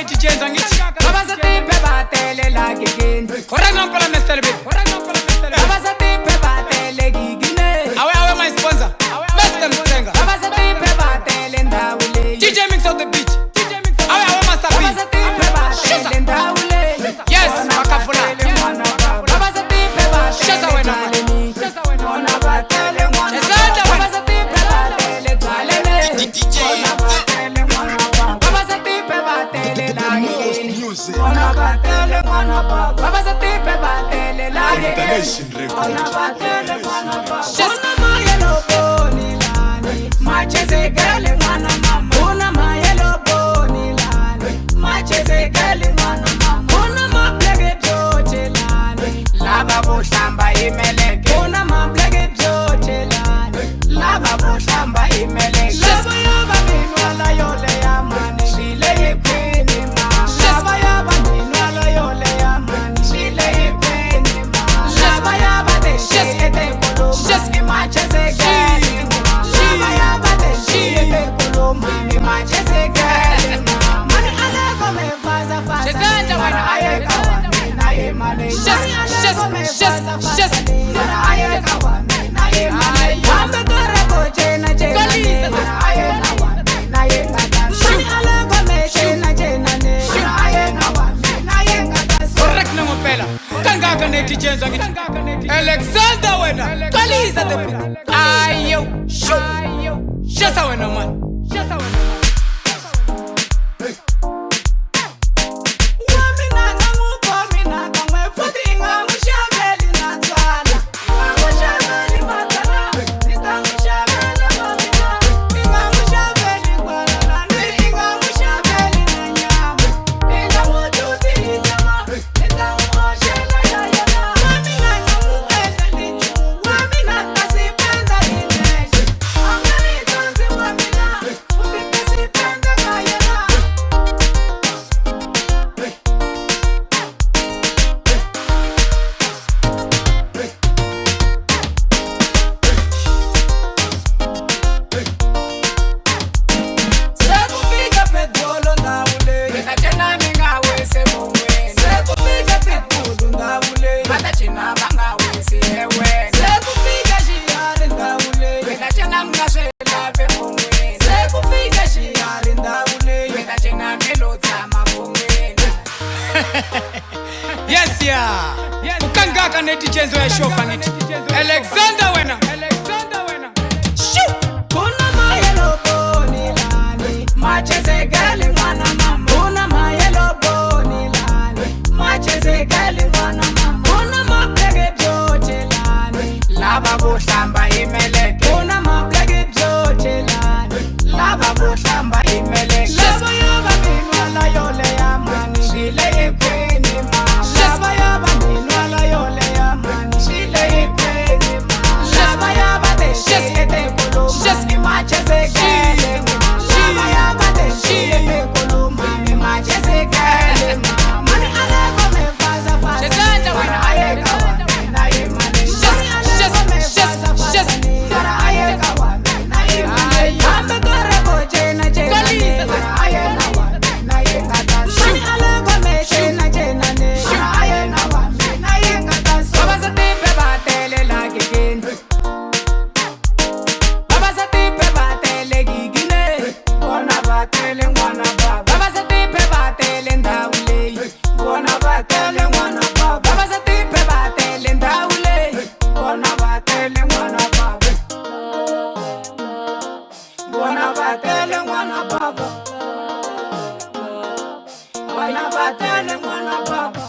netijenza ngithi Babasatipe batele la gigin. Correct ngampela Mr. Big. Babasatipe batele gigine. Awe my sponsor. Mr. Mtsenga. Babasatipe batele ndawule. DJ Mix of the beach. Awe Master P. Babasatipe batele ndawule. Yes, Makafula. Babasatipe Shasa batele wena ndaleni. Ona batele mwana. Shasa wena. Babasatipe batele ndaleni. DJ. Ona batele mwana. Babasatipe batele la gigin. Ona batele mwana baba. Babasatipe batele la gigin. Ona batele mwana baba. Ona mayelo boni lani. Macheze gale mwana mama. Ona mayelo boni lani. Macheze gale mwana mama. Ona maplege byoche lani. Laba boshamba imeleke. Ona maplege byoche lani. Laba boshamba imeleke. Laba yaba minwala yole ya mani. Shile yekwini ma. Laba yaba minwala yole ya mani. Shile yekwini ma. Laba yaba de shete kolo mani. Macheze gale ma. Laba yaba de shete kolo mani. Macheze gale ma. Mani aleko me faza faza. Shezanja wena. Mara ayeka wa mina ye mani. Mani aleko me faza faza. Mara ayeka wa mina ye mani. Ambe kore boche na chena ne. Mara ayeka wa mina ye ngata. Mani aleko me chena ne. Mara ayeka wa mina ye ngata. Correct ngampela. Kangaka netijenza ngithi Alexander wena. Kaliza the beat. Ayo. Shasa wena man. Yes yeah. Ukangaka netijenzo ya shofa ngithi Alexander wena. Kuna mayelo boni lani. Macheze gale mwana mama. Kuna mayelo boni lani. Macheze gale mwana mama. Kuna maplege byoche lani. Laba boshamba imeleke. Kuna maplege byoche lani. Laba boshamba imeleke. Laba yaba minwala yole ya mani. Shile yekwini ma. Laba yaba minwala yole ya mani. Shile yekwini ma. Laba yaba de shete kolo mani. Macheze gale ma. Laba yaba de shete kolo mani. Macheze gale ma. Mani aleko me faza faza. Shezanja wena. Mara ayeka wa mina ye mani. Mani aleko me faza faza. Mara ayeka wa mina ye mani. Ambe kore boche na chena ne. Mara ayeka wa mina ye ngata. Mani aleko me chena ne. Mara ayeka wa mina ye ngata. Babasatipe batele la gigin. Babasatipe batele gigine. Bona batele mwana baba. Babasatipe batele ndawule. Bona batele mwana baba. Babasatipe batele ndawule. Bona batele mwana baba. Bona batele mwana baba. Bona batele mwana baba.